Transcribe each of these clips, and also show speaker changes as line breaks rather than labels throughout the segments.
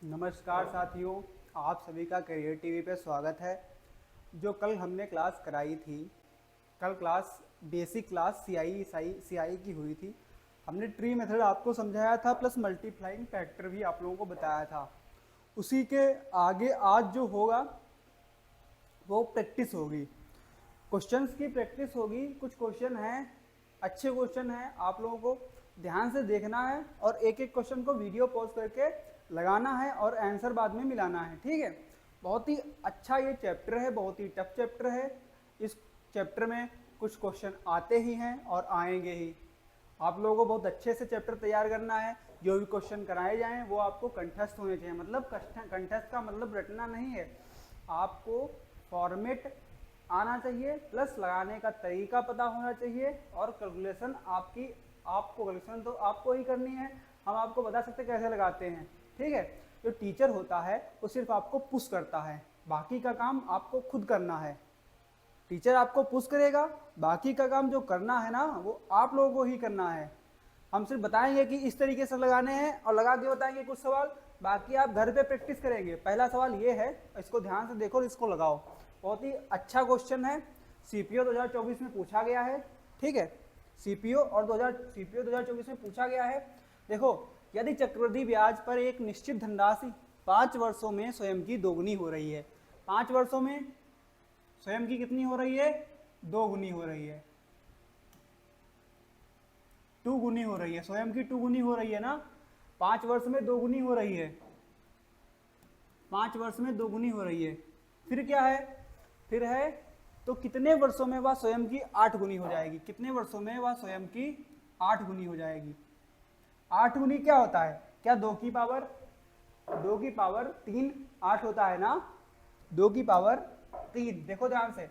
नमस्कार साथियों, आप सभी का करियर टीवी पे स्वागत है। जो कल हमने क्लास कराई थी, कल क्लास बेसिक क्लास सीआई की हुई थी। हमने ट्री मेथड आपको समझाया था, प्लस मल्टीप्लाइंग फैक्टर भी आप लोगों को बताया था। उसी के आगे आज जो होगा वो प्रैक्टिस होगी, क्वेश्चंस की प्रैक्टिस होगी। कुछ क्वेश्चन हैं, अच्छे क्वेश्चन हैं, आप लोगों को ध्यान से देखना है और एक एक क्वेश्चन को वीडियो पॉज करके लगाना है और आंसर बाद में मिलाना है, ठीक है। बहुत ही अच्छा ये चैप्टर है, बहुत ही टफ चैप्टर है। इस चैप्टर में कुछ क्वेश्चन आते ही हैं और आएंगे ही। आप लोगों को बहुत अच्छे से चैप्टर तैयार करना है। जो भी क्वेश्चन कराए जाएं वो आपको कंठस्थ होने चाहिए। मतलब कंठस्थ का मतलब रटना नहीं है, आपको फॉर्मेट आना चाहिए, प्लस लगाने का तरीका पता होना चाहिए और कैलकुलेशन आपको कैलकुलेशन तो आपको ही करनी है। हम आपको बता सकते कैसे लगाते हैं, ठीक है। जो टीचर होता है वो सिर्फ आपको पुश करता है, बाकी का काम आपको खुद करना है। टीचर आपको पुश करेगा, बाकी का काम जो करना है ना वो आप लोगों को ही करना है। हम सिर्फ बताएंगे कि इस तरीके से लगाने हैं और लगा के बताएंगे कुछ सवाल, बाकी आप घर पे प्रैक्टिस करेंगे। पहला सवाल ये है, इसको ध्यान से देखो और इसको लगाओ। बहुत ही अच्छा क्वेश्चन है, सीपीओ 2024 में पूछा गया है, ठीक है। सीपीओ 2024 में पूछा गया है। देखो, यदि चक्रवृद्धि ब्याज पर एक निश्चित धनराशि 5 वर्षों में स्वयं की दोगुनी हो रही है, 5 वर्षों में स्वयं की कितनी हो रही है? 2 गुनी हो रही है, 2 गुनी हो रही है, स्वयं की 2 गुनी हो रही है ना। 5 वर्ष में 2 गुनी हो रही है, 5 वर्ष में 2 गुनी हो रही है। फिर क्या है? फिर है तो कितने वर्षों में वह स्वयं की 8 गुनी हो जाएगी? कितने वर्षों में वह स्वयं की 8 गुनी हो जाएगी? 8 गुनी क्या होता है? क्या 2 की पावर 3 8 होता है ना? 2 की पावर 3, देखो ध्यान से,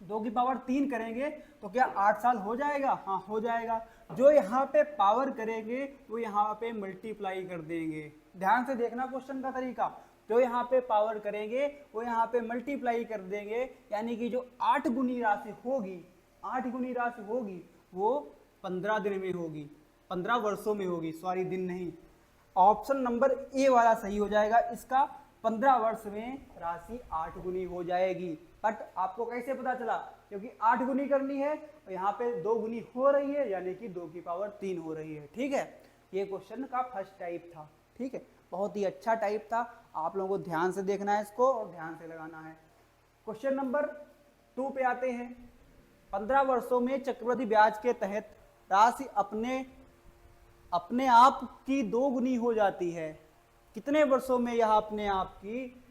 2 की पावर 3 करेंगे तो क्या 8 साल हो जाएगा? हाँ हो जाएगा। जो यहाँ पे पावर करेंगे वो यहाँ पे मल्टीप्लाई कर देंगे। ध्यान से देखना क्वेश्चन का तरीका, जो यहाँ पे पावर करेंगे वो यहाँ पे मल्टीप्लाई कर देंगे, यानी कि जो 8 गुनी राशि होगी, 8 गुनी राशि होगी वो 15 दिन में होगी, 15 वर्षों में होगी, सॉरी दिन नहीं। ऑप्शन नंबर ए वाला सही हो जाएगा इसका। 15 वर्ष में राशि 8 गुनी हो जाएगी। बट आपको कैसे पता चला? क्योंकि 8 गुनी करनी है और यहाँ पे 2 गुनी हो रही है, यानी कि 2 की पावर 3 हो रही है, ठीक है। ये क्वेश्चन का फर्स्ट टाइप था, ठीक है। बहुत ही अच्छा टाइप था, आप लोगों को ध्यान से देखना है इसको और ध्यान से लगाना है। क्वेश्चन नंबर 2 पे आते हैं। 15 वर्षों में चक्रवृद्धि ब्याज के तहत राशि अपने आप की 2 गुनी हो जाती है। कितने वर्षों में यह अपने आप की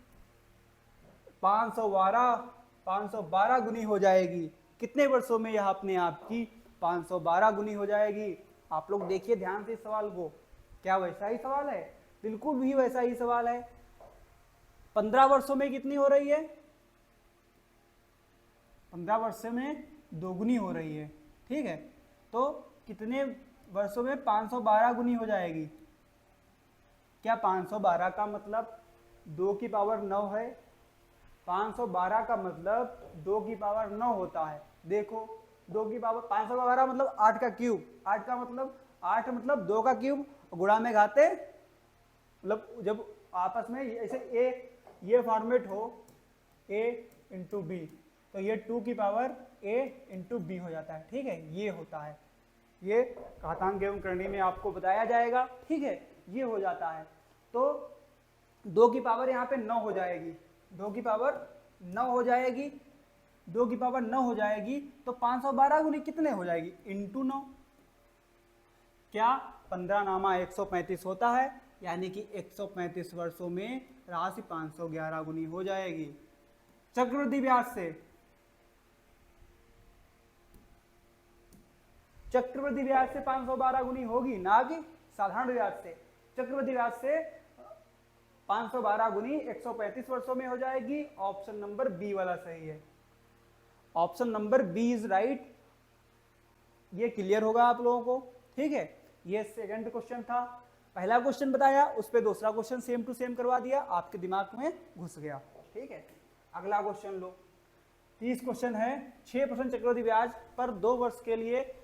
512 गुनी हो जाएगी? कितने वर्षों में यह अपने आप की 512 गुनी हो जाएगी? आप लोग देखिए ध्यान से इस सवाल को। क्या वैसा ही सवाल है? बिल्कुल भी वैसा ही सवाल है। 15 वर्षों में कितनी हो रही है? 15 वर्षों में 2 गुनी हो रही है, ठीक है। तो कितने वर्षों में 512 गुनी हो जाएगी? क्या 512 का मतलब 2 की पावर 9 है? 512 का मतलब 2 की पावर 9 होता है। देखो 2 की पावर 512 मतलब 8 का क्यूब, 8 का मतलब 8 मतलब 2 का क्यूब, गुणा में घाते, मतलब जब आपस में ऐसे ये फॉर्मेट हो a इंटू बी, तो ये 2 की पावर a इंटू बी हो जाता है, ठीक है। ये होता है, ये घातांक एवं करणी में आपको बताया जाएगा, ठीक है। ये हो जाता है तो 2 की पावर यहाँ पे 9 हो जाएगी, 2 की पावर 9 हो जाएगी, 2 की पावर 9 हो जाएगी तो 512 गुनी कितने हो जाएगी? इंटू 9। क्या 15 नामा 135 होता है, यानी कि 135 वर्षों में राशि 511 गुनी हो जाएगी। चक्रवृद्धि ब्याज से, चक्रवृद्धि ब्याज से 512 गुनी होगी, ना कि साधारण ब्याज से। चक्रवृद्धि ब्याज से 512 गुनी 135 वर्षों में हो जाएगी। ऑप्शन नंबर बी वाला सही है, option number B is right. ये क्लियर होगा आप लोगों को, ठीक है। ये सेकंड क्वेश्चन था। पहला क्वेश्चन बताया, उस पर दूसरा क्वेश्चन सेम टू सेम करवा दिया, आपके दिमाग में घुस गया, ठीक है। अगला क्वेश्चन लो, 30 क्वेश्चन है। 6% चक्रवृद्धि ब्याज पर 2 वर्ष के लिए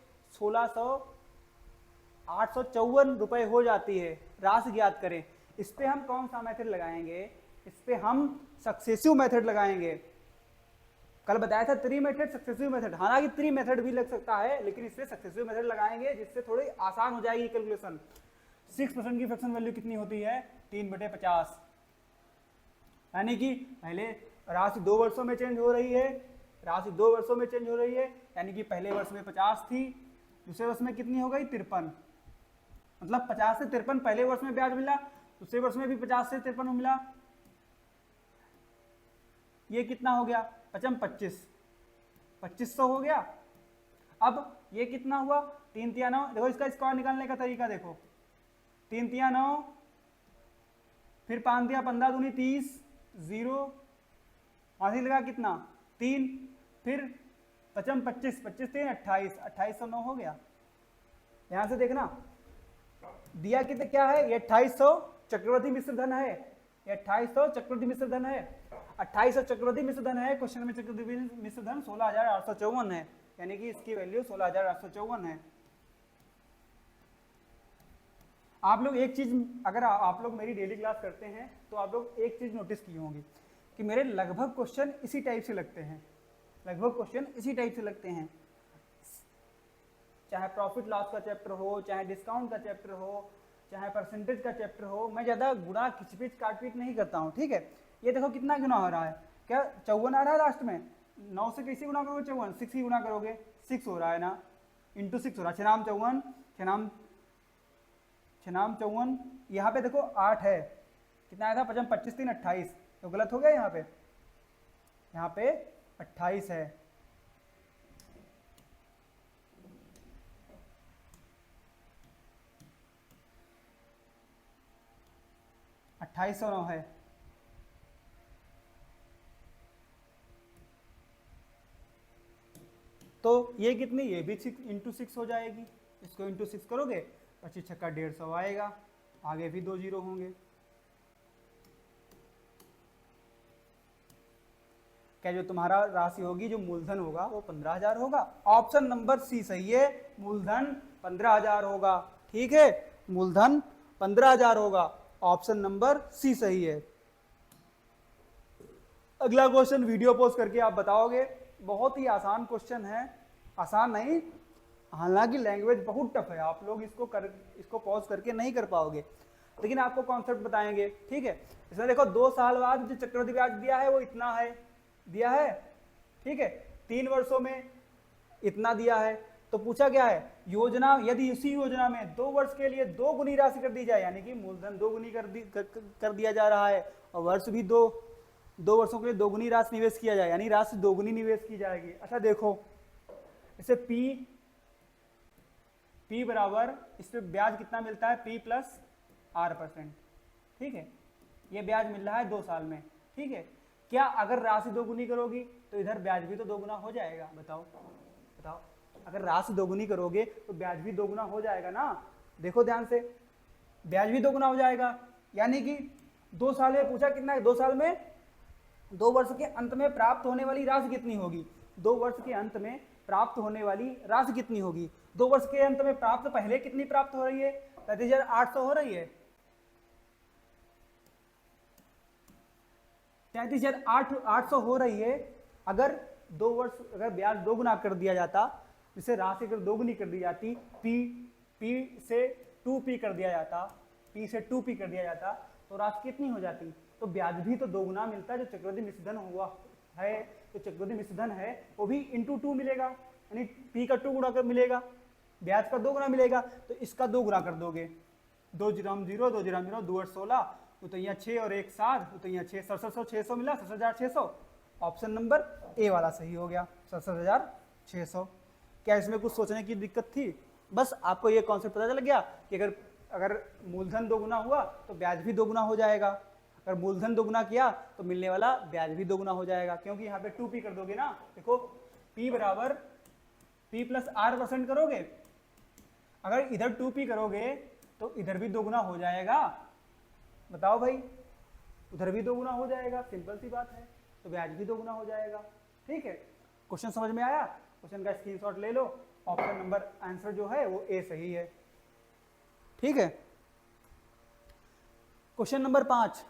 854 रुपए हो जाती है, राशि ज्ञात करें। इस पे हम कौन सा मेथड लगाएंगे, इस पे हम सक्सेसिव मेथड लगाएंगे। कल बताया था ट्री मेथड सक्सेसिव मेथड, हालांकि ट्री मेथड भी लग सकता है लेकिन इसमें सक्सेसिव मेथड लगाएंगे जिससे थोड़ी आसान हो जाएगी कैलकुलेशन। 6% की फ्रैक्शन वैल्यू कितनी होती है 3/50, यानी कि पहले राशि 2 वर्षों में चेंज हो रही है, राशि 2 वर्षों में चेंज हो रही है, यानी कि पहले वर्ष में 50 थी, दूसरे वर्ष में कितनी हो गई 53, मतलब 50 से 53 पहले वर्ष में ब्याज मिला, दूसरे वर्ष में भी 50 से 53 मिला, ये कितना हो गया 2500 हो गया। अब ये कितना हुआ 3 तिया 9, देखो इसका स्क्वायर निकालने का तरीका देखो, 3 तिया 9, फिर 5 तिया 15 दूनी 30, 0 वहां से लगा कितना 3, फिर 55 25 25 3 28, 2809 हो गया। यहां से देखना दिया कितना क्या है, ये 2800 चक्रवर्ती मिश्र धन है, ये 2800 चक्रवर्ती मिश्र धन है, 2800 चक्रवर्ती मिश्र धन है। क्वेश्चन में चक्रवर्ती मिश्र धन 16,854 है, यानी कि इसकी वैल्यू 16,854 है। आप लोग एक चीज, अगर आप लोग मेरी डेली क्लास करते हैं तो आप लोग एक चीज नोटिस की होंगी कि मेरे लगभग क्वेश्चन इसी टाइप से लगते हैं, लगभग क्वेश्चन इसी टाइप से लगते हैं, चाहे प्रॉफिट लॉस का चैप्टर हो, चाहे डिस्काउंट का चैप्टर हो, चाहे परसेंटेज का चैप्टर हो, मैं ज़्यादा गुणा खिचपीच काटपीट नहीं करता हूँ, ठीक है। ये देखो कितना गुना हो रहा है, क्या 54 आ रहा है लास्ट में, 9 से कैसे गुना करोगे 54, 6 ही गुना करोगे, 6 हो रहा है ना, इंटू 6 हो रहा है, 6 नाम 54, 6 नाम 54, यहाँ पे देखो 8 है, कितना आया था 55 25 3 28, तो गलत हो गया यहाँ पे 28 है। अट्ठाईस सौ 9 है, तो ये कितनी, ये भी 6 इंटू 6 हो जाएगी, इसको इंटू 6 करोगे 25 छक्का 150 आएगा, आगे भी 2 जीरो होंगे। क्या जो तुम्हारा राशि होगी, जो मूलधन होगा वो 15,000 होगा। ऑप्शन नंबर सी सही है, मूलधन 15,000 होगा, ठीक है, मूलधन 15,000 होगा, ऑप्शन नंबर सी सही है। अगला क्वेश्चन वीडियो पॉज करके आप बताओगे, बहुत ही आसान क्वेश्चन है, आसान नहीं, हालांकि लैंग्वेज बहुत टफ है, आप लोग इसको पॉज करके नहीं कर पाओगे, लेकिन आपको कॉन्सेप्ट बताएंगे, ठीक है। इसमें देखो 2 साल बाद जो चक्रवृद्धि ब्याज दिया है वो इतना है, दिया है, ठीक है, 3 वर्षों में इतना दिया है, तो पूछा क्या है, योजना, यदि उसी योजना में 2 वर्ष के लिए 2 गुनी राशि कर दी जाए, यानी कि मूलधन 2 गुनी कर दिया जा रहा है, और वर्ष भी 2 वर्षों के लिए 2 गुनी राशि निवेश किया जाए, यानी राशि 2 गुनी निवेश की जाएगी। अच्छा देखो, इसे P बराबर, इस पे ब्याज कितना मिलता है, P प्लस R%, ठीक है, ये ब्याज मिल रहा है 2 साल में, ठीक है। क्या अगर राशि 2 गुनी करोगी तो इधर ब्याज भी तो 2 गुना हो जाएगा, बताओ, अगर राशि 2 गुनी करोगे तो ब्याज भी 2 गुना हो जाएगा ना, देखो ध्यान से, ब्याज भी 2 गुना हो जाएगा, यानी कि 2 साल में पूछा कितना है, 2 साल में 2 वर्ष के अंत में प्राप्त होने वाली राशि कितनी होगी, 2 वर्ष के अंत में प्राप्त होने वाली राशि कितनी होगी, 2 वर्ष के अंत में प्राप्त, पहले कितनी प्राप्त हो रही है, 33,800 हो रही है, 33,800 हो रही है। अगर 2 वर्ष, अगर ब्याज 2 गुना कर दिया जाता, जिसे राशि अगर 2 गुनी कर दी जाती, P से 2P कर दिया जाता, P से 2P कर दिया जाता, तो राशि कितनी हो जाती, तो ब्याज भी तो 2 गुना मिलता है, जो चक्रवृद्धि मिश्रधन हुआ है, जो चक्रवृद्धि मिश्रधन है वो भी इंटू 2 मिलेगा, यानी P का 2 गुना कर मिलेगा, ब्याज का 2 गुना मिलेगा, तो इसका 2 गुना कर दोगे, 2 जीरो 0 2 जीरो 0 2 8 16, तो यहाँ 6 और 1 7, तो यहाँ 6 67,600 मिला, 67,600, ऑप्शन नंबर ए वाला सही हो गया, 67,600। क्या इसमें कुछ सोचने की दिक्कत थी, बस आपको ये कॉन्सेप्ट पता चल गया कि अगर मूलधन 2 गुना हुआ तो ब्याज भी 2 गुना हो जाएगा, अगर मूलधन 2 गुना किया तो मिलने वाला ब्याज भी 2 गुना हो जाएगा, क्योंकि यहाँ पे 2P कर दोगे ना, देखो P बराबर P प्लस R% करोगे, अगर इधर 2P करोगे तो इधर भी 2 गुना हो जाएगा, बताओ भाई, उधर भी 2 गुना हो जाएगा, सिंपल सी बात है, तो ब्याज भी 2 गुना हो जाएगा, ठीक है। क्वेश्चन समझ में आया, क्वेश्चन का स्क्रीनशॉट ले लो, ऑप्शन नंबर आंसर जो है वो ए सही है, ठीक है। क्वेश्चन नंबर 5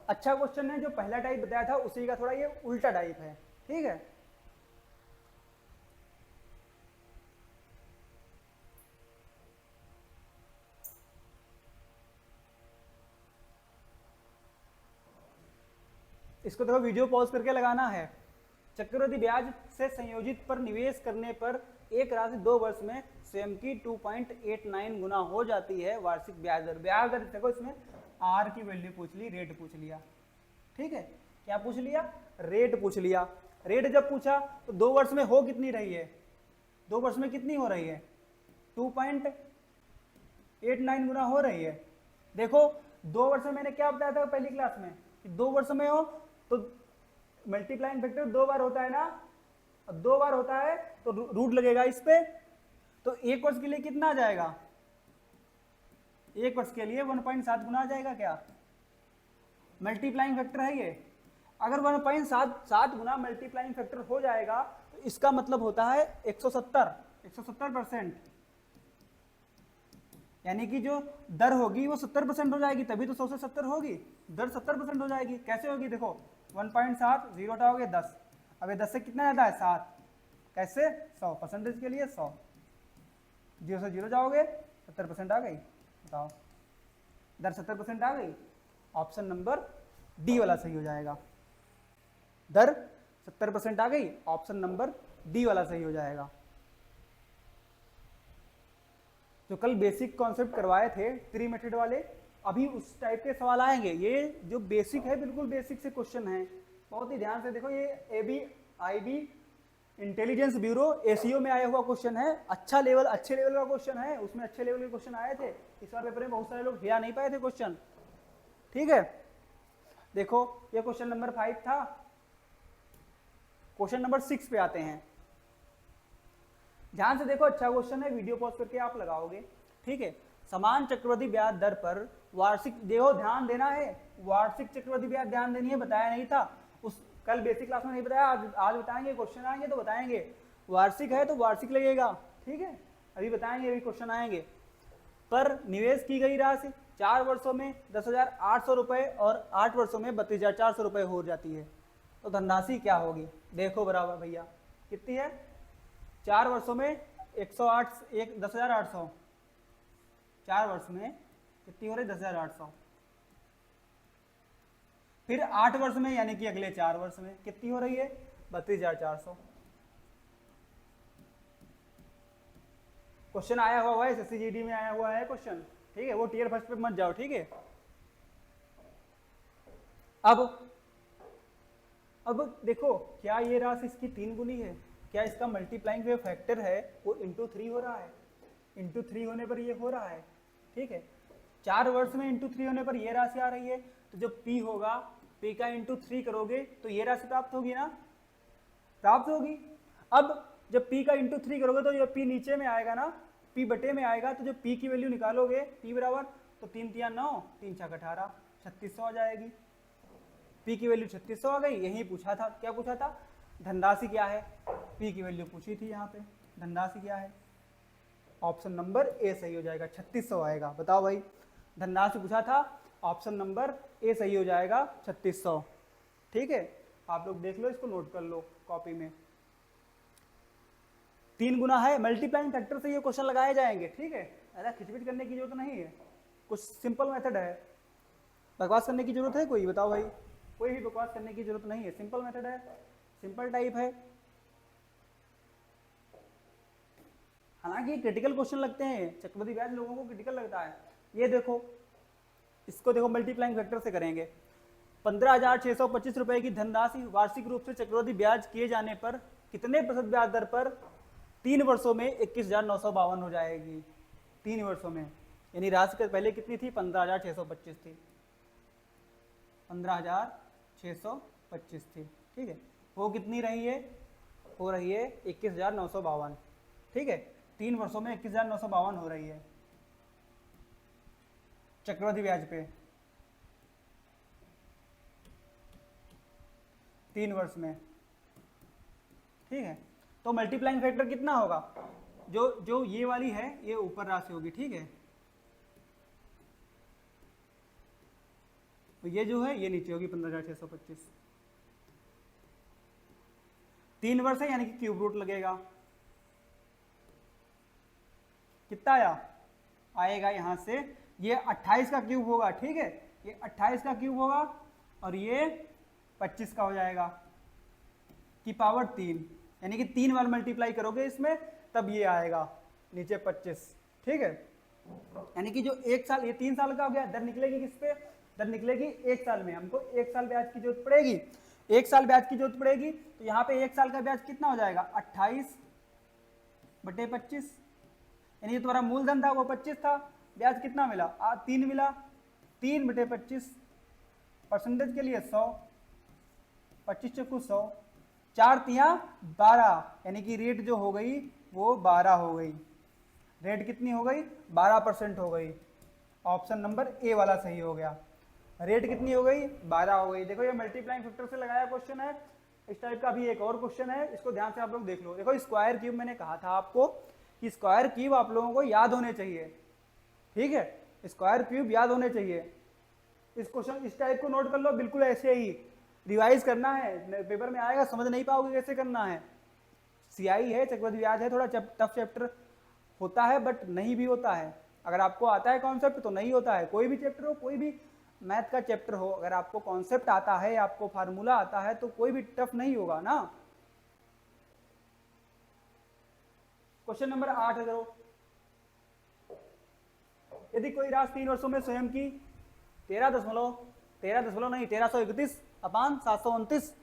अच्छा क्वेश्चन है, जो पहला टाइप बताया था उसी का थोड़ा ये उल्टा टाइप है, ठीक है। इसको देखो, वीडियो पॉज करके लगाना है। चक्रवृद्धि ब्याज से संयोजित पर निवेश करने पर एक राशि 2 वर्ष में स्वयं की 2.89 गुना हो जाती है वार्षिक ब्याज दर। ब्याज दर देखो, इसमें आर की वैल्यू पूछ ली, रेट पूछ लिया, ठीक है। क्या पूछ लिया? रेट पूछ लिया। रेट जब पूछा तो 2 वर्ष में हो कितनी रही है? 2 वर्ष में कितनी हो रही है? 2.89 गुना हो रही है। देखो 2 वर्ष में मैंने क्या बताया था पहली क्लास में कि 2 वर्ष में हो तो मल्टीप्लाइंग फैक्टर 2 बार होता है ना, 2 बार होता है तो रूट लगेगा इस पे। तो 1 वर्ष के लिए कितना आ जाएगा? 1 वर्ष के लिए 1.7 गुना आ जाएगा। क्या मल्टीप्लाइंग फैक्टर है ये? अगर 1.7 गुना मल्टीप्लाइंग फैक्टर हो जाएगा तो इसका मतलब होता है 170%। यानी कि जो दर होगी वो 70% हो जाएगी, तभी तो 100 से 70 होगी, दर 70% हो जाएगी। कैसे होगी? देखो 1.7, 0 हटाओगे 10, अब ये 10 से कितना ज्यादा है? 7, कैसे? 100 परसेंटेज के लिए 100, 0 से 0 जाओगे 70% आ गई। बताओ, दर 70% आ गई। ऑप्शन नंबर डी वाला सही हो जाएगा। दर 70% आ गई, ऑप्शन नंबर डी वाला सही हो जाएगा। जो कल बेसिक कॉन्सेप्ट करवाए थे ट्री मेथड वाले, अभी उस टाइप के सवाल आएंगे। ये जो बेसिक है, बिल्कुल बेसिक से क्वेश्चन है, बहुत ही ध्यान से देखो। ये एबी आईबी इंटेलिजेंस ब्यूरो एसीओ में आया हुआ क्वेश्चन है। अच्छे लेवल का क्वेश्चन है, उसमें अच्छे लेवल के क्वेश्चन आए थे। इस बार पेपर में बहुत सारे लोग हिला नहीं पाए थे क्वेश्चन, ठीक है। देखो ये क्वेश्चन नंबर 5 था। क्वेश्चन नंबर 6 पे आते हैं। ध्यान से देखो, अच्छा क्वेश्चन है, वीडियो पॉज करके आप लगाओगे, ठीक है। समान चक्रवृद्धि ब्याज दर पर वार्षिक, देखो ध्यान देना है, वार्षिक चक्रवृद्धि ब्याज ध्यान देनी है, बताया नहीं था उस कल बेसिक क्लास में, नहीं बताया, आज बताएंगे। क्वेश्चन आएंगे तो बताएंगे। वार्षिक है तो वार्षिक लगेगा, ठीक है, अभी बताएंगे, अभी क्वेश्चन आएंगे। पर निवेश की गई राशि 4 वर्षों में 10,800 रुपए और 8 वर्षों में 32,400 रुपए हो जाती है, तो धनराशि क्या होगी? देखो बराबर भैया कितनी है? 4 वर्षों में 10,800, 4 वर्ष में कितनी हो रही? 10,800। फिर 8 वर्ष में यानी कि अगले 4 वर्ष में कितनी हो रही है? 32,400। क्वेश्चन आया हुआ है, एसएससी में आया हुआ है क्वेश्चन, ठीक है। वो टीयर फर्स्ट पे मत जाओ, ठीक है। अब देखो, क्या ये राशि इसकी 3 गुनी है? क्या इसका मल्टीप्लाइंग जो फैक्टर है वो इंटू 3 हो रहा है? इंटू 3 होने पर ये हो रहा है, ठीक है। 4 वर्ष में इंटू 3 होने पर ये राशि आ रही है, तो जो P होगा, P का इंटू 3 करोगे तो ये राशि प्राप्त होगी ना, प्राप्त होगी। अब जब P का इंटू 3 करोगे तो जो P नीचे में आएगा ना, P बटे में आएगा, तो जो P की वैल्यू निकालोगे, P बराबर, तो 3 तिया 9, 3 छक 18, 3600 आ जाएगी। P की वैल्यू 3600 आ गई। यही पूछा था, क्या पूछा था? धनराशि क्या है? P की वैल्यू पूछी थी यहाँ पे, धनराशि क्या है? ऑप्शन नंबर ए सही हो जाएगा, 3600 आएगा। बताओ भाई, धनराशि पूछा था, ऑप्शन नंबर ए सही हो जाएगा, 3600, ठीक है। आप लोग देख लो, इसको नोट कर लो कॉपी में। 3 गुना है, मल्टीप्लाइंग फैक्टर से ये क्वेश्चन लगाए जाएंगे, ठीक है। ऐसा खिचपिच करने की जरूरत नहीं है, कुछ सिंपल मेथड है। बकवास करने की जरूरत है कोई? बताओ भाई, कोई भी बकवास करने की जरूरत नहीं है, सिंपल मेथड है, सिंपल टाइप है। हालांकि क्रिटिकल क्वेश्चन लगते हैं, चक्रवृद्धि ब्याज लोगों को क्रिटिकल लगता है। ये देखो, इसको देखो मल्टीप्लाइंग फैक्टर से करेंगे। 15,625 रुपए की धनराशि वार्षिक रूप से चक्रवृद्धि ब्याज किए जाने पर कितने प्रतिशत ब्याज दर पर 3 वर्षों में 21,952 हो जाएगी? 3 वर्षों में, यानी राशि पहले कितनी थी? 15,625 थी, 15,625 थी, ठीक है। वो कितनी रही है? हो रही है 21,952, ठीक है। 3 वर्षों में 21,952 हो रही है चक्रवृद्धि ब्याज पे, 3 वर्ष में, ठीक है। तो मल्टीप्लाइंग फैक्टर कितना होगा? जो ये वाली है, ये ऊपर राशि होगी, ठीक है। तो ये जो है ये नीचे होगी 15,625। 3 वर्ष है यानी कि क्यूब रूट लगेगा। कितना आएगा यहाँ से, ये 28 का क्यूब होगा, ठीक है, ये 28 का क्यूब होगा और ये 25 का हो जाएगा की पावर 3, यानी कि 3 बार मल्टीप्लाई करोगे इसमें तब ये आएगा नीचे 25, ठीक है। यानी कि जो 1 साल, ये 3 साल का हो गया, दर निकलेगी किस पे, दर निकलेगी 1 साल में। हमको 1 साल ब्याज की जरूरत पड़ेगी, 1 साल ब्याज की जरूरत पड़ेगी, तो यहाँ पे 1 साल का ब्याज कितना हो जाएगा 28/25, यानी जो तुम्हारा मूलधन था वो 25 था, ब्याज कितना मिला 3 मिला, 3/25, परसेंटेज के लिए 100, 25 चक्कू 100, 4 तिया 12, यानी कि रेट जो हो गई वो 12 हो गई, रेट कितनी हो गई 12% हो गई। ऑप्शन नंबर ए वाला सही हो गया। रेट कितनी हो गई 12 हो गई। देखो ये मल्टीप्लाइंग फैक्टर से लगाया क्वेश्चन है। इस टाइप का भी एक और क्वेश्चन है, इसको ध्यान से आप लोग देख लो। देखो स्क्वायर क्यूब, मैंने कहा था आपको कि स्क्वायर क्यूब आप लोगों को याद होने चाहिए, ठीक है, स्क्वायर क्यूब याद होने चाहिए। इस क्वेश्चन इस टाइप को नोट कर लो, बिल्कुल ऐसे ही रिवाइज करना है, पेपर में आएगा, समझ नहीं पाओगे कैसे करना है। सीआई है, चक्रवृद्धि ब्याज है, थोड़ा टफ चैप्टर होता है बट नहीं भी होता है। अगर आपको आता है कॉन्सेप्ट तो नहीं होता है, कोई भी चैप्टर हो, कोई भी मैथ का चैप्टर हो, अगर आपको कॉन्सेप्ट आता है, आपको फार्मूला आता है तो कोई भी टफ नहीं होगा ना। क्वेश्चन नंबर 8 करो। यदि कोई राशि 3 वर्षों में स्वयं की 13.729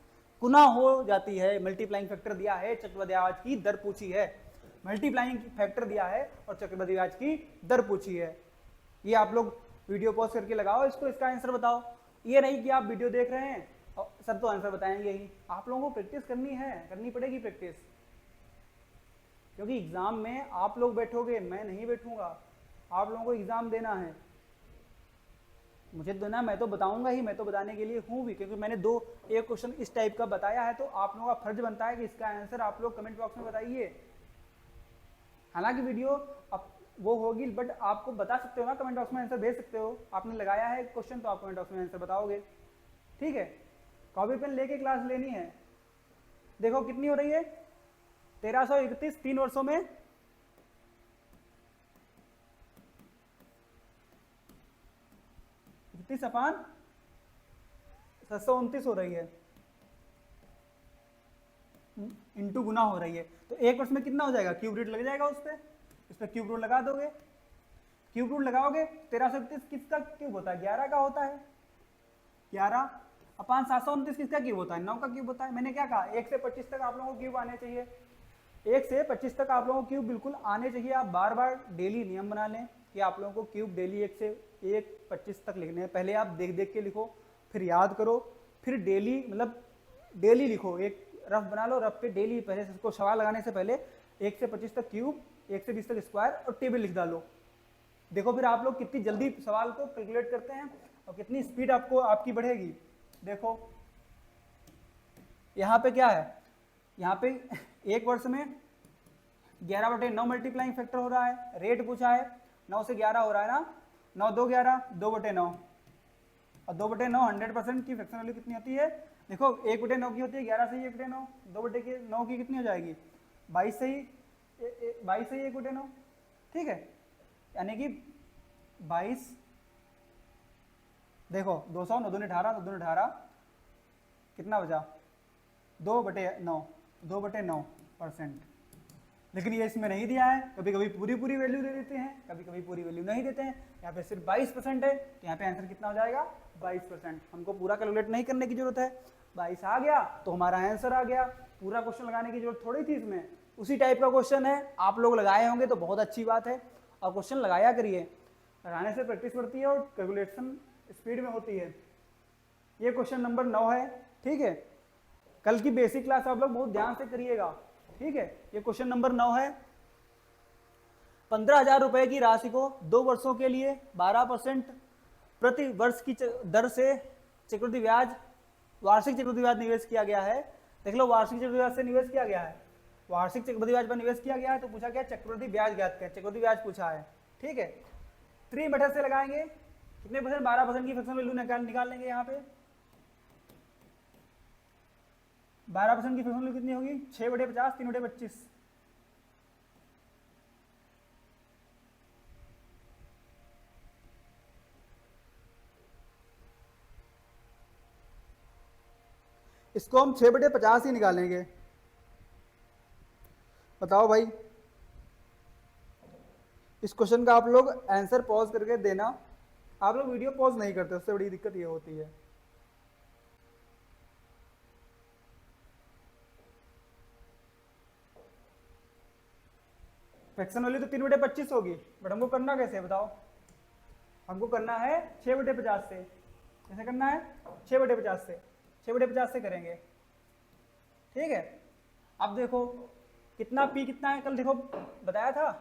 गुना हो जाती है, मल्टीप्लाइंग फैक्टर दिया है, चक्रवृद्धि ब्याज की दर पूछी है, मल्टीप्लाइंग फैक्टर दिया है और चक्रवृद्धि ब्याज की दर पूछी है। ये आप लोग वीडियो पॉज करके लगाओ इसको, इसका आंसर बताओ। ये नहीं कि आप वीडियो देख रहे हैं और सर तो आंसर बताएंगे ही, आप लोगों को प्रैक्टिस करनी है, करनी पड़ेगी प्रैक्टिस, क्योंकि एग्जाम में आप लोग बैठोगे, मैं नहीं बैठूंगा, आप लोगों को एग्जाम देना है। मुझे देना, मैं तो बताऊंगा ही, मैं तो बताने के लिए हूँ भी, क्योंकि मैंने एक क्वेश्चन इस टाइप का बताया है, तो आप लोगों का फर्ज बनता है कि इसका आंसर आप लोग कमेंट बॉक्स में बताइए। हालांकि वीडियो अब वो होगी बट आपको बता सकते हो ना, कमेंट बॉक्स में आंसर भेज सकते हो। आपने लगाया है क्वेश्चन तो आप कमेंट बॉक्स में आंसर बताओगे, ठीक है। कॉपी पेन लेके क्लास लेनी है। देखो कितनी हो रही है 1331 3 वर्षों में, अपान 729 हो रही है, इंटू गुना हो रही है, तो 1 वर्ष में कितना हो जाएगा, क्यूब रूट लग जाएगा उस पर क्यूब रूट लगा दोगे। क्यूब रूट लगाओगे 1331 किसका क्यूब होता है 11 का होता है, 11 अपान 729 किसका क्यूब होता है 9 का क्यूब होता है। मैंने क्या कहा 1 से 25 तक आप लोगों को क्यूब आने चाहिए, 1 से 25 तक आप लोगों को क्यूब बिल्कुल आने चाहिए। आप बार बार डेली नियम बना लें कि आप लोगों को क्यूब डेली 1 से 25 तक लिखने हैं। पहले आप देख देख के लिखो, फिर याद करो, फिर डेली मतलब डेली लिखो, एक रफ बना लो, रफ पे डेली पहले इसको सवाल लगाने से पहले 1 से 25 तक क्यूब, 1 से 20 तक स्क्वायर और टेबल लिख डालो। देखो फिर आप लोग कितनी जल्दी सवाल को कैलकुलेट करते हैं और कितनी स्पीड आपको आपकी बढ़ेगी। देखो यहाँ पे क्या है, यहाँ पे 1 वर्ष में 11/9 मल्टीप्लाइंग फैक्टर हो रहा है, रेट पूछा है 9 से 11 हो रहा है ना, 9 2 11 2/9 और 2/9 100% की फ्रैक्शन वैल्यू कितनी होती है। देखो 1/9 की होती है 11 से ही 1/9, 2/9 की कितनी हो जाएगी 22 से ही 1/9, ठीक है, यानी कि 22, देखो 200 9 दूनी 18 2 दूनी 18 कितना बचा 2/9%। लेकिन ये इसमें नहीं दिया है, कभी कभी पूरी वैल्यू दे देते हैं, कभी कभी पूरी वैल्यू नहीं देते हैं। यहाँ पे सिर्फ 22% है, तो यहाँ पे आंसर कितना हो जाएगा 22%। हमको पूरा कैलकुलेट नहीं करने की जरूरत है, 22 आ गया तो हमारा आंसर आ गया। पूरा क्वेश्चन लगाने की जरूरत थोड़ी थी इसमें, उसी टाइप का क्वेश्चन है, आप लोग लगाए होंगे तो बहुत अच्छी बात है। और क्वेश्चन लगाया करिए, लगाने से प्रैक्टिस बढ़ती है और कैलकुलेशन स्पीड में होती है। ये क्वेश्चन नंबर 9 है, ठीक है। कल की बेसिक क्लास आप लोग बहुत ध्यान से करिएगा, ठीक है। ये क्वेश्चन नंबर 9 है। 15,000 रुपए की राशि को 2 वर्षों के लिए 12% प्रति वर्ष की दर से चक्रवृद्धि ब्याज, वार्षिक चक्रवृद्धि ब्याज निवेश किया गया है। देख लो वार्षिक चक्रवृद्धि ब्याज से निवेश किया गया है, वार्षिक चक्रवृद्धि ब्याज पर निवेश किया गया है, तो पूछा गया चक्रवृद्धि ब्याज ज्ञात करें, चक्रवृद्धि ब्याज पूछा है, ठीक है। 3 मेथड से लगाएंगे, कितने परसेंट, 12% की फ्रैक्शनल वैल्यू निकाल लेंगे यहाँ पे। 12% की फ्रैक्शनल वैल्यू कितनी होगी, 6/50, 3/25। इसको हम 6/50 ही निकालेंगे। बताओ भाई, इस क्वेश्चन का आप लोग आंसर पॉज करके देना। आप लोग वीडियो पॉज नहीं करते, उससे बड़ी दिक्कत ये होती है। फ्रैक्शन वैल्यू तो 3/25 होगी, बट हमको करना कैसे है बताओ। हमको करना है 6/50 से। कैसे करना है, 6/50 से, 6/50 से करेंगे, ठीक है। अब देखो कितना पी कितना है, कल देखो बताया था।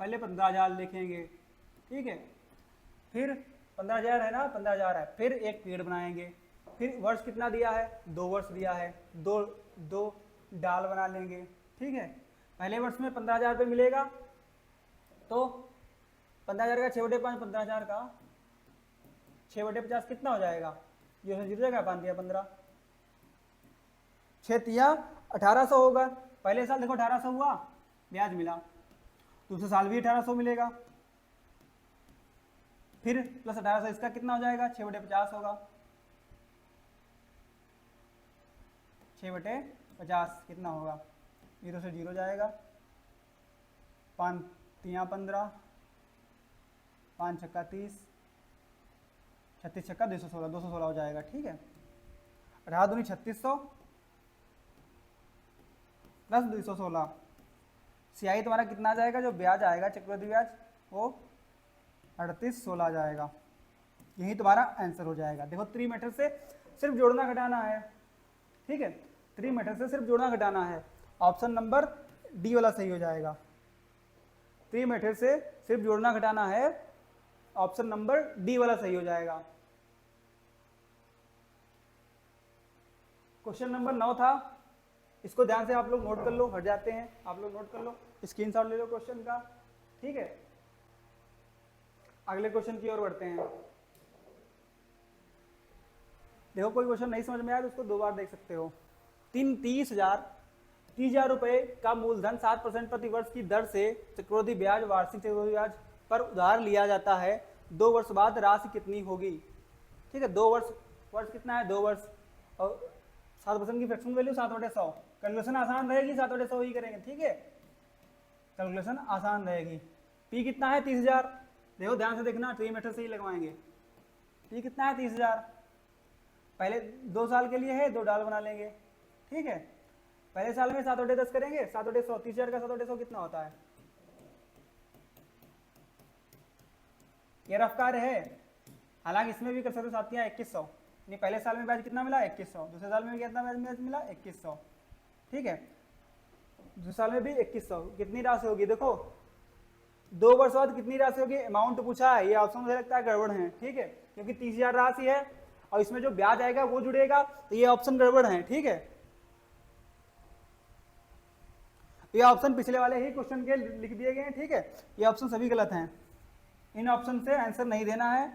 पहले 15,000 लिखेंगे, ठीक है। फिर 15,000 है ना, 15,000 है, फिर एक पेड़ बनाएंगे। फिर वर्ष कितना दिया है, 2 वर्ष दिया है, दो डाल बना लेंगे, ठीक है। पहले वर्ष में 15,000 रुपये मिलेगा, तो 15,000 का 6/5, 15,000 का 6/50 कितना हो जाएगा, ये जीरो जगह 5 दिया 15, 6 तिया 1800 होगा। पहले साल देखो 1800 हुआ, ब्याज मिला, दूसरे साल भी 1800 मिलेगा, फिर प्लस 1800, इसका कितना हो जाएगा, 6/50 होगा। 6/50 कितना होगा, 0 से 0 जाएगा, 5 तिया 15, 5 छक्का 30, 36 छक्का 216, 216 हो जाएगा, ठीक है। 18 दूनी 3600 प्लस 216, सियाई तुम्हारा कितना आ जाएगा, जो ब्याज आएगा चक्रवृद्धि ब्याज, वो 3816 आ जाएगा। यही तुम्हारा आंसर हो जाएगा। देखो 3 मेथड से सिर्फ जोड़ना घटाना है, ठीक है। 3 मेथड से सिर्फ जोड़ना घटाना है, ऑप्शन नंबर डी वाला सही हो जाएगा। 3 मेथड से सिर्फ जोड़ना घटाना है, ऑप्शन नंबर डी वाला सही हो जाएगा। क्वेश्चन नंबर 9 था, इसको ध्यान से आप लोग नोट कर लो, हट जाते हैं, आप लोग नोट कर लो, स्क्रीनशॉट ले लो क्वेश्चन का, ठीक है। अगले क्वेश्चन की ओर बढ़ते हैं। देखो कोई क्वेश्चन नहीं समझ में आया तो उसको 2 बार देख सकते हो। 30,000 रुपए का मूलधन 7% प्रति वर्ष की दर से चक्रवृद्धि ब्याज, वार्षिक चक्रवृद्धि ब्याज पर उधार लिया जाता है। 2 वर्ष बाद राशि कितनी होगी, ठीक है। 2 वर्ष कितना है, 2 वर्ष, और 7% की फ्रैक्शन वैल्यू 7/100। कैलकुलेशन आसान रहेगी, 7/100 ही करेंगे, ठीक है। कैलकुलेशन आसान रहेगी। पी कितना है, 30,000। देखो ध्यान से देखना, ट्री मेथड से ही लगवाएंगे। पी कितना है, 30,000। पहले 2 साल के लिए है, 2 डाल बना लेंगे, ठीक है। पहले साल में 7/10 करेंगे, 7/100, 30,000 का 7/100 कितना होता है, ये रफ कार्य है। हालांकि इसमें भी कर सकते हो, साथियाँ 2100, नहीं पहले साल में ब्याज कितना मिला, 2100, दूसरे साल में कितना ब्याज मिला, 2100, ठीक है। दूसरे साल में भी 2100, कितनी राशि होगी, देखो 2 वर्ष बाद कितनी राशि होगी, अमाउंट पूछा है, ये ऑप्शन मुझे लगता है गड़बड़ है, ठीक है, क्योंकि 30,000 राशि है और इसमें जो ब्याज आएगा वो जुड़ेगा, तो ये ऑप्शन गड़बड़ है, ठीक है। ये ऑप्शन पिछले वाले ही क्वेश्चन के लिख दिए गए हैं, ठीक है। ये ऑप्शन सभी गलत हैं, इन ऑप्शन से आंसर नहीं देना है।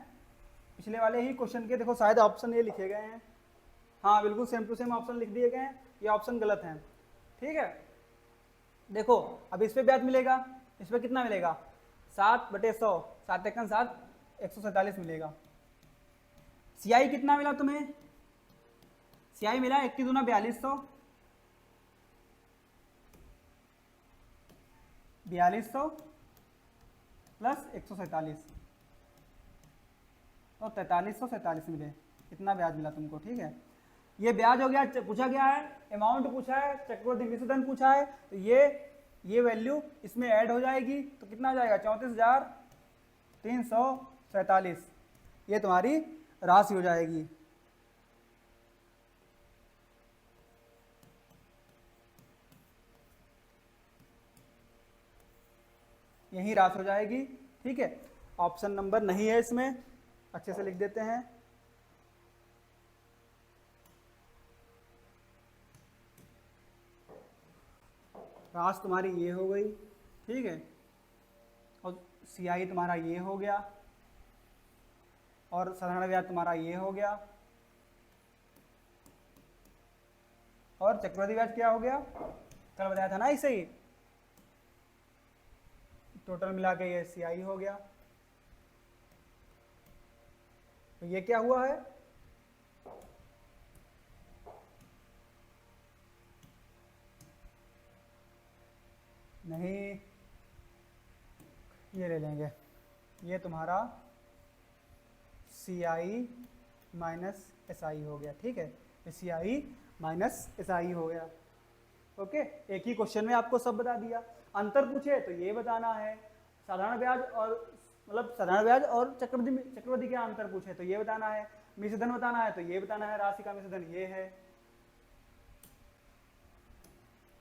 पिछले वाले ही क्वेश्चन के देखो शायद ऑप्शन ये लिखे गए हैं, हाँ बिल्कुल सेम टू सेम ऑप्शन लिख दिए गए हैं, ये ऑप्शन गलत हैं, ठीक है। देखो अब इस पे ब्याज मिलेगा, इस पे कितना मिलेगा, 7/100, 7 एकन 7, 147 मिलेगा। सियाई कितना मिला तुम्हें, सियाई मिला 21 दूना 4200, 4200 प्लस 147, तो 4347 मिले, इतना ब्याज मिला तुमको, ठीक है। ये ब्याज हो गया, पूछा गया है, अमाउंट पूछा है, चक्रवृद्धि मिश्रधन पूछा है, तो ये वैल्यू इसमें ऐड हो जाएगी, तो कितना हो जाएगा, 34,347, ये तुम्हारी राशि हो जाएगी। यही राशि हो जाएगी, ठीक है। ऑप्शन नंबर नहीं है इसमें, अच्छे से लिख देते हैं। राशि तुम्हारी ये हो गई, ठीक है, और सियाई तुम्हारा ये हो गया, और साधारण ब्याज तुम्हारा ये हो गया, और चक्रवृद्धि ब्याज क्या हो गया, कल बताया था ना इसे ही, टोटल मिला के ये CI हो गया। तो ये क्या हुआ है, नहीं ये ले लेंगे, ये तुम्हारा CI माइनस SI हो गया, ठीक है, ये CI माइनस SI हो गया। ओके, एक ही क्वेश्चन में आपको सब बता दिया। अंतर पूछे तो ये बताना है, साधारण ब्याज और मतलब साधारण ब्याज और चक्रवृद्धि क्या अंतर पूछे तो ये बताना है, मिश्रधन बताना है तो ये बताना है, राशि का मिश्रधन ये है,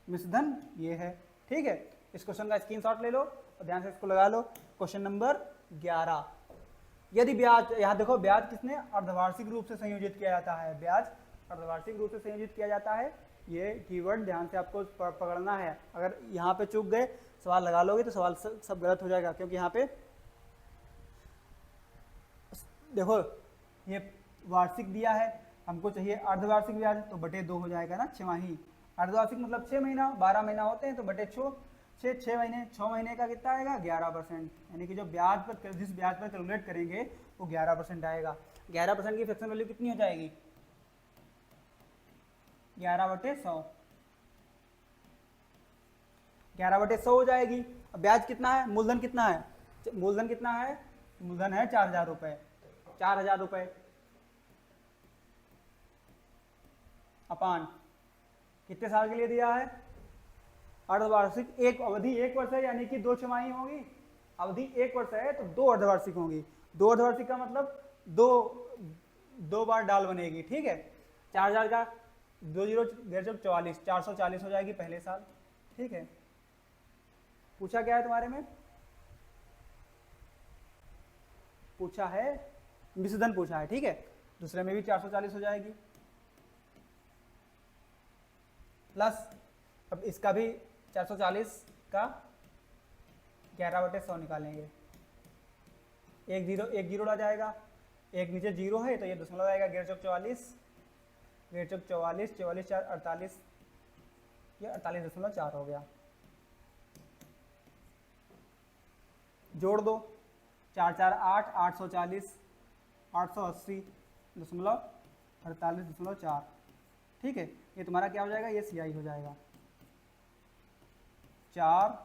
मिश्रधन ये है, ठीक है। इस क्वेश्चन का स्क्रीनशॉट ले लो और ध्यान से इसको लगा लो। क्वेश्चन नंबर 11, यदि ब्याज, यहाँ देखो ब्याज किसने अर्धवार्षिक रूप से संयोजित किया जाता है, ब्याज अर्धवार्षिक रूप से संयोजित किया जाता है, ये कीवर्ड ध्यान से आपको पकड़ना है। अगर यहाँ पे चूक गए, सवाल लगा लोगे तो सवाल सब गलत हो जाएगा, क्योंकि यहाँ पे देखो ये वार्षिक दिया है, हमको चाहिए अर्धवार्षिक ब्याज, तो बटे 2 हो जाएगा ना, छमाही। अर्धवार्षिक मतलब 6 महीना, 12 महीना होते हैं तो बटे 6 महीने, 6 महीने का कितना आएगा 11%, यानी कि जो ब्याज पर, जिस ब्याज पर कैलकुलेट करेंगे वो 11% आएगा। 11% की फ्रैक्शन वैल्यू कितनी हो जाएगी, 11/100, 11/100 हो जाएगी। अब ब्याज कितना है, मूलधन कितना है, मूलधन कितना है, मूलधन है 4000 रुपये, 4000 रुपये अपान कितने साल के लिए दिया है, अर्धवार्षिक, एक अवधि 1 वर्ष है, यानी कि 2 छमाही होगी, अवधि 1 वर्ष है तो 2 अर्धवार्षिक होंगी, 2 अर्धवार्षिक का मतलब दो बार डाल बनेगी, ठीक है। 4000 का 2 0 44, 440 हो जाएगी पहले साल, ठीक है। पूछा क्या है तुम्हारे में, पूछा है मिश्रधन पूछा है, ठीक है, दूसरे में भी 440 हो जाएगी, प्लस अब इसका भी 440 का 11/100 निकालेंगे, एक जीरो आ जाएगा, एक नीचे जीरो है तो ये दशमलव आएगा, 11/44, 44, 4 48, ये 48.4 हो गया। जोड़ दो, 4 4 8, 840, 880.48.4, ठीक है। ये तुम्हारा क्या हो जाएगा, ये CI हो जाएगा, 4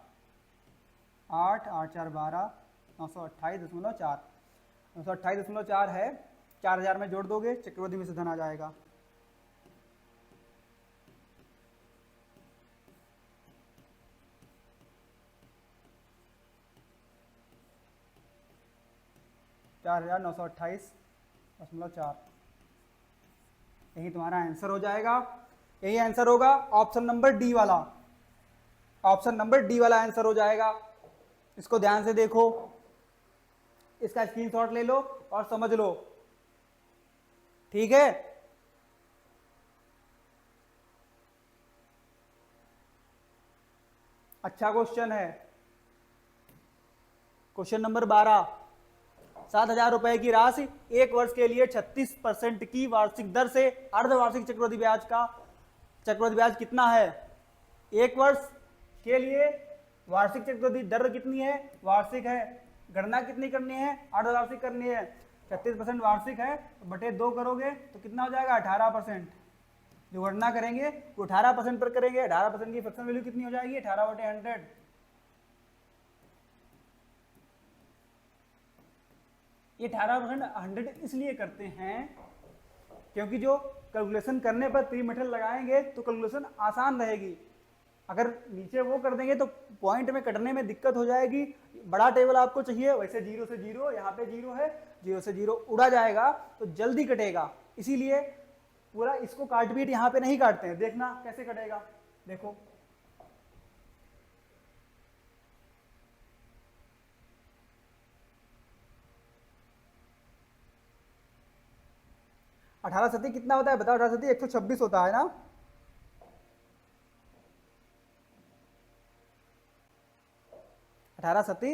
8 8 4 12, 928.4, 928.4 है, 4000 में जोड़ दोगे चक्रवृद्धि मिश्रधन आ जाएगा, $4,928.4, यही तुम्हारा आंसर हो जाएगा, यही आंसर होगा, ऑप्शन नंबर डी वाला, ऑप्शन नंबर डी वाला आंसर हो जाएगा। इसको ध्यान से देखो, इसका स्क्रीनशॉट ले लो और समझ लो, ठीक है। अच्छा क्वेश्चन है, क्वेश्चन नंबर 12, 7,000 रुपए की राशि 1 वर्ष के लिए 36% की वार्षिक दर से अर्धवार्षिक चक्रवृद्धि ब्याज का चक्रवृद्धि ब्याज कितना है, 1 वर्ष के लिए वार्षिक चक्रवृद्धि दर कितनी है, वार्षिक है, गणना कितनी करनी है, अर्धवार्षिक करनी है, 36% वार्षिक है तो बटे 2 करोगे तो कितना हो जाएगा 18%, जो गणना करेंगे वो 18% पर करेंगे, 18% की फ्रैक्शन वैल्यू कितनी हो जाएगी 18/100। ये 18% 100 इसलिए करते हैं क्योंकि जो कैलकुलेशन करने पर प्री मेथड लगाएंगे तो कैलकुलेशन आसान रहेगी, अगर नीचे वो कर देंगे तो पॉइंट में कटने में दिक्कत हो जाएगी। बड़ा टेबल आपको चाहिए, वैसे 0 से 0, यहाँ पे 0 है, 0 से 0 उड़ा जाएगा तो जल्दी कटेगा, इसीलिए पूरा इसको काट पीट यहाँ पे नहीं काटते हैं, देखना कैसे कटेगा, देखो अठारह सती कितना होता है बताओ, 18 सती 126 होता है ना, अठारह सती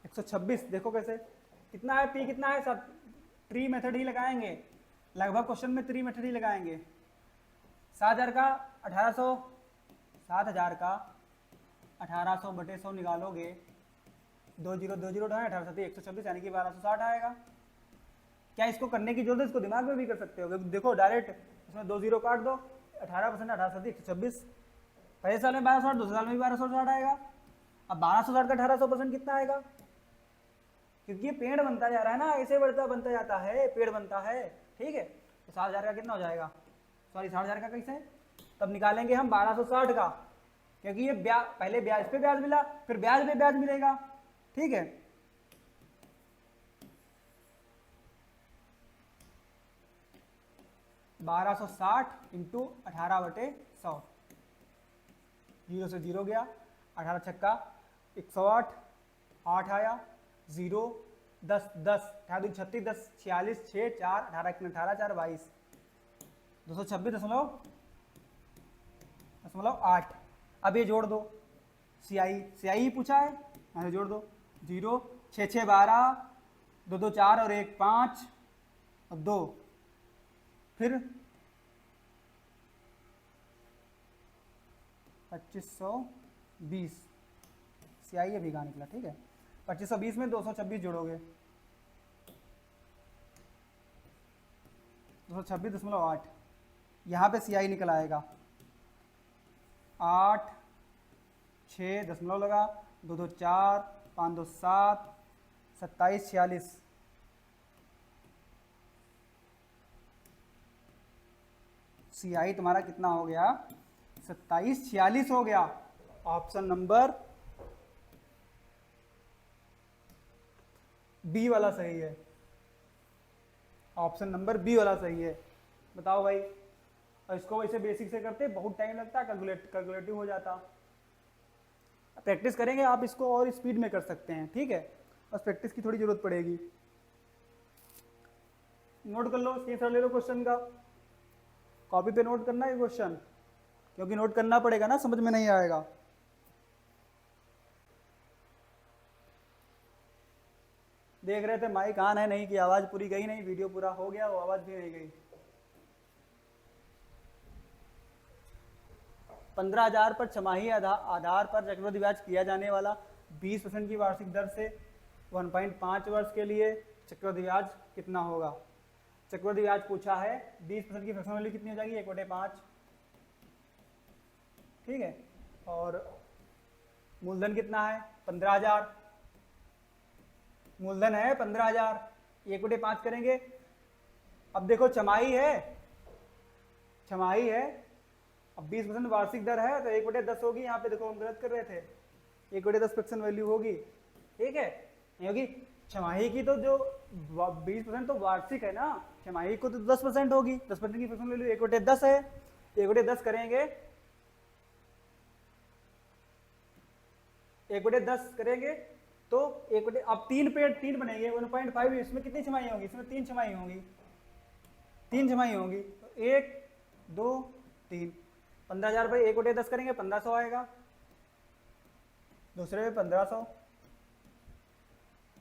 126, देखो कैसे, कितना है पी कितना है ट्री मेथड ही लगाएंगे, लगभग क्वेश्चन में ट्री मेथड ही लगाएंगे। 7000 का 1800, 7000 का 1800 बटे 100 निकालोगे, 2020 उठाए 18 126 यानी कि 1260 आएगा। क्या इसको करने की जरूरत है, इसको दिमाग में भी कर सकते हो, देखो डायरेक्ट इसमें 2 जीरो काट दो, 18% 18 126, पहले साल में 1260, दूसरे साल में भी 1260 आएगा। अब 1260 का 1800% कितना आएगा, क्योंकि ये पेड़ बनता जा रहा है ना, ऐसे बनता जाता है, पेड़ बनता है, ठीक है। तो 7000 का कितना हो जाएगा, सॉरी 7000 का कैसे, तब निकालेंगे हम 1260 का, क्योंकि ये ब्याज, पहले ब्याज पे ब्याज मिला, फिर ब्याज पे ब्याज मिलेगा, ठीक है। बारह सौ साठ इंटू 18/100, 0 से 0 गया, 18 छक्का 108, 8 आया, 0 10 10 18 36 10 46 6 4 18 18 4 22 226.8। अब ये जोड़ दो, सीआई पूछा है, ऐसे जोड़ दो, 0 6 6 12 2 2 4 और 1 5 और 2, फिर 2520, सीआई ये भीगा निकला, ठीक है। 2520 में 226 जोड़ोगे, 226.8, यहाँ पे सीआई निकल आएगा 8 6 दशमलव लगा, 2 2 4 5 2 7 27 46, सीआई तुम्हारा कितना हो गया, 2746 हो गया। ऑप्शन नंबर बी वाला सही है, ऑप्शन नंबर बी वाला सही है। बताओ भाई, और इसको वैसे बेसिक से करते बहुत टाइम लगता, कैलकुलेटिव हो जाता। प्रैक्टिस करेंगे आप इसको और स्पीड में कर सकते हैं, ठीक है, बस प्रैक्टिस की थोड़ी जरूरत पड़ेगी। नोट कर लो, स्क्रीनशॉट ले लो क्वेश्चन का, कॉपी पे नोट करना है क्वेश्चन, क्योंकि नोट करना पड़ेगा ना, समझ में नहीं आएगा। देख रहे थे माइक ऑन है नहीं कि आवाज पूरी गई नहीं, वीडियो पूरा हो गया, वो आवाज भी नहीं गई। 15,000 पर छमाही आधार पर चक्रवृद्धि ब्याज किया जाने वाला 20% की वार्षिक दर से 1.5 वर्ष के लिए चक्रवृद्धि ब्याज कितना होगा। चक्रवृद्धि ब्याज पूछा है, 20% की फ्रैक्शनल वैल्यू कितनी हो जाएगी, 1/5, ठीक है। और मूलधन कितना है, 15,000, मूलधन है 15,000, 1/5 करेंगे। अब देखो छमाही है, छमाही है, अब 20% वार्षिक दर है तो 1/10 होगी, यहाँ पे देखो हम गलत कर रहे थे, 1/10 फ्रैक्शन वैल्यू होगी, ठीक है, क्योंकि छमाही की तो जो 20% तो वार्षिक है ना, छमाही को तो 10% होगी, 10% की फ्रैक्शन वैल्यू 1/10 है, 1/10 करेंगे, 1/10 करेंगे तो अब 3 बनेंगे, 1.5, इसमें कितनी छमाही होंगी, इसमें 3 छमाही होंगी, 3 छमाही होंगी, 1 2 3, 15,000 पर 1/10 करेंगे 1500 आएगा, दूसरे में 1500,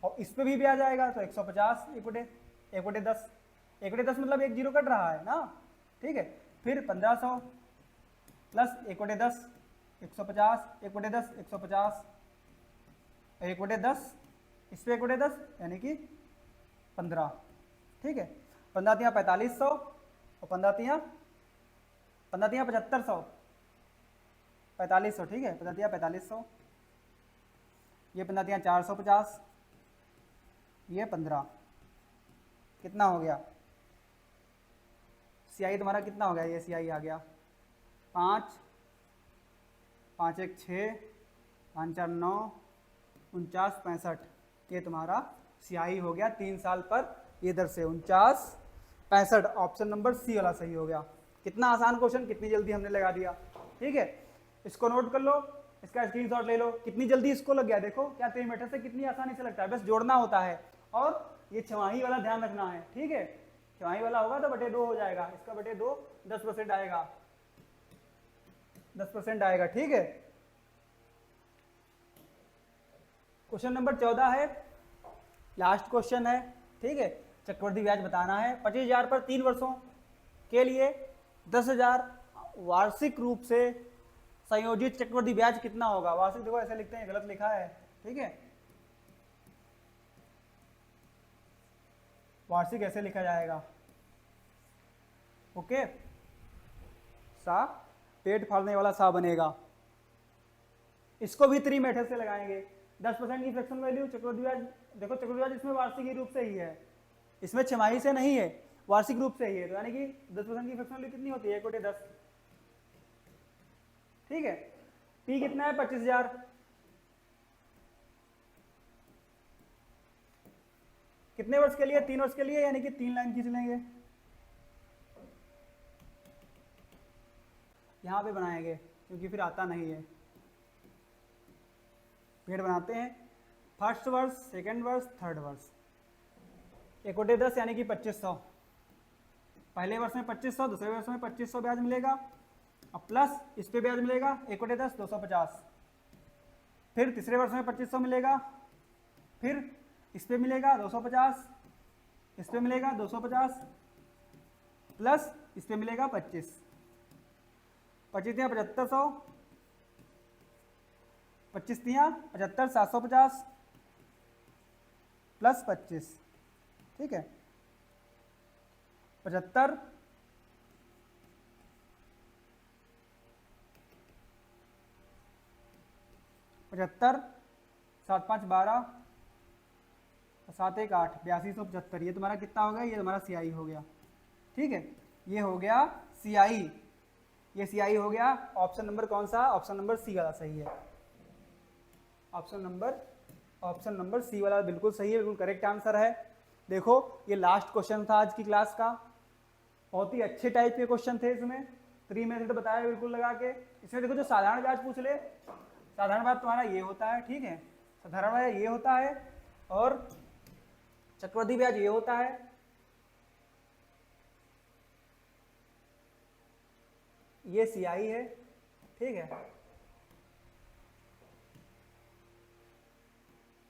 और इस पे भी ब्याज आएगा तो 150, 1/10, 1/10 मतलब 1 जीरो कट रहा है ना, ठीक है। फिर 1500 प्लस 1/10 150, 1/10 150, 1/10 इस पे 1/10 यानी कि 15, ठीक है। 15 तियाँ 4500 और 15 तियाँ 7500, 4500, ठीक है, 15 तियाँ 4500, ये 15 तियाँ 450, ये 15, कितना हो गया, सीआई तुम्हारा कितना हो गया, ये सीआई आ गया 5 5 1 6 5 4 9 49 65, ये तुम्हारा सीआई हो गया 3 साल पर, ये दर से 49 65, ऑप्शन नंबर सी वाला सही हो गया। कितना आसान क्वेश्चन, कितनी जल्दी हमने लगा दिया, ठीक है। इसको नोट कर लो, इसका स्क्रीनशॉट ले लो, कितनी जल्दी इसको लग गया, देखो क्या ट्रीमीटर से कितनी आसानी से लगता है, बस जोड़ना होता है, और ये छमाही वाला ध्यान रखना है, ठीक है। छमाही वाला होगा तो बटे 2 हो जाएगा, इसका बटे 2 10% आएगा, 10% आएगा, ठीक है। क्वेश्चन नंबर 14 है, लास्ट क्वेश्चन है, ठीक है। चक्रवृद्धि ब्याज बताना है। 25,000 पर 3 वर्षों के लिए 10,000 वार्षिक रूप से संयोजित चक्रवृद्धि ब्याज कितना होगा। वार्षिक देखो ऐसे लिखते हैं, गलत लिखा है, ठीक है, वार्षिक ऐसे लिखा जाएगा, ओके, सा पेट फाड़ने वाला सा बनेगा। इसको भी 3 मेथड से लगाएंगे। 10% की फ्रैक्शन वैल्यू चक्रवृद्धि ब्याज, देखो चक्रवृद्धि ब्याज इसमें वार्षिक रूप से ही है, इसमें छमाही से नहीं है, वार्षिक रूप से ही है, तो यानी कि 10% की फ्रैक्शन वैल्यू कितनी होती है, 1/10, ठीक है। पी कितना है, 25,000, कितने वर्ष के लिए, 3 वर्ष के लिए, यानी कि 3 लाइन खींच लेंगे, यहां पे बनाएंगे क्योंकि फिर आता नहीं है। पेड़ बनाते हैं, फर्स्ट वर्ष, सेकेंड वर्ष, थर्ड वर्ष, 1/10 यानी कि 2500, पहले वर्ष में 2500, दूसरे वर्ष में 2500 ब्याज मिलेगा, अब प्लस इस पे ब्याज मिलेगा 1/10 250, फिर तीसरे वर्ष में 2500 मिलेगा, फिर इस पे मिलेगा 250, इस पे मिलेगा 250, प्लस इस पे मिलेगा 25, 25 दिया 7500, 25 दिया 75, 750 प्लस 25, ठीक है, 75, 75, 7 5 12, 7 1 8, 8275, ये तुम्हारा कितना हो गया, ये तुम्हारा CI हो गया, ठीक है, ये हो गया CI, ये CI हो गया। ऑप्शन नंबर कौन सा, ऑप्शन नंबर सी वाला सही है, ऑप्शन नंबर सी वाला बिल्कुल सही है, बिल्कुल करेक्ट आंसर है। देखो ये लास्ट क्वेश्चन था आज की क्लास का, बहुत ही अच्छे टाइप के क्वेश्चन थे, इसमें 3 मेथड बताया बिल्कुल लगा के। इसमें देखो जो साधारण ब्याज पूछ ले, साधारण ब्याज तुम्हारा ये होता है, ठीक है, साधारण ब्याज ये होता है, और चक्रवृद्धि ब्याज ये होता है, ये CI है, ठीक है,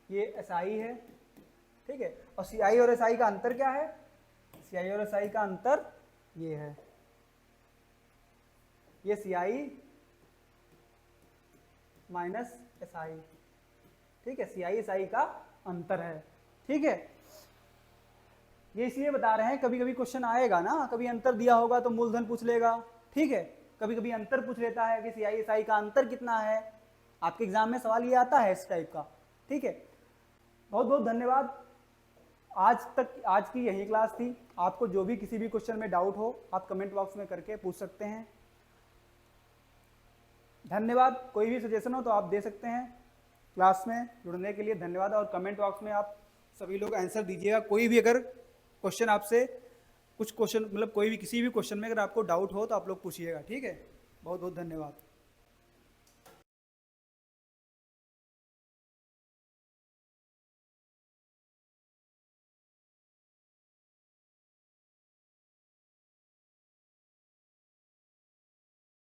ये SI है, ठीक है, और CI और SI का अंतर क्या है, CI और SI का अंतर ये है, ये CI माइनस SI, ठीक है, CI SI का अंतर है, ठीक है। ये इसलिए बता रहे हैं, कभी कभी क्वेश्चन आएगा ना, कभी अंतर दिया होगा तो मूलधन पूछ लेगा, ठीक है, कभी कभी अंतर पूछ लेता है कि CI SI का अंतर कितना है, आपके एग्जाम में सवाल ये आता है इस टाइप का, ठीक है। बहुत बहुत धन्यवाद, आज की यही क्लास थी। आपको जो भी किसी भी क्वेश्चन में डाउट हो आप कमेंट बॉक्स में करके पूछ सकते हैं। धन्यवाद, कोई भी सजेशन हो तो आप दे सकते हैं। क्लास में जुड़ने के लिए धन्यवाद, और कमेंट बॉक्स में आप सभी लोग आंसर दीजिएगा। कोई भी अगर क्वेश्चन आपसे, कुछ क्वेश्चन मतलब कोई भी किसी भी क्वेश्चन में अगर आपको डाउट हो तो आप लोग पूछिएगा, ठीक है। बहुत बहुत धन्यवाद।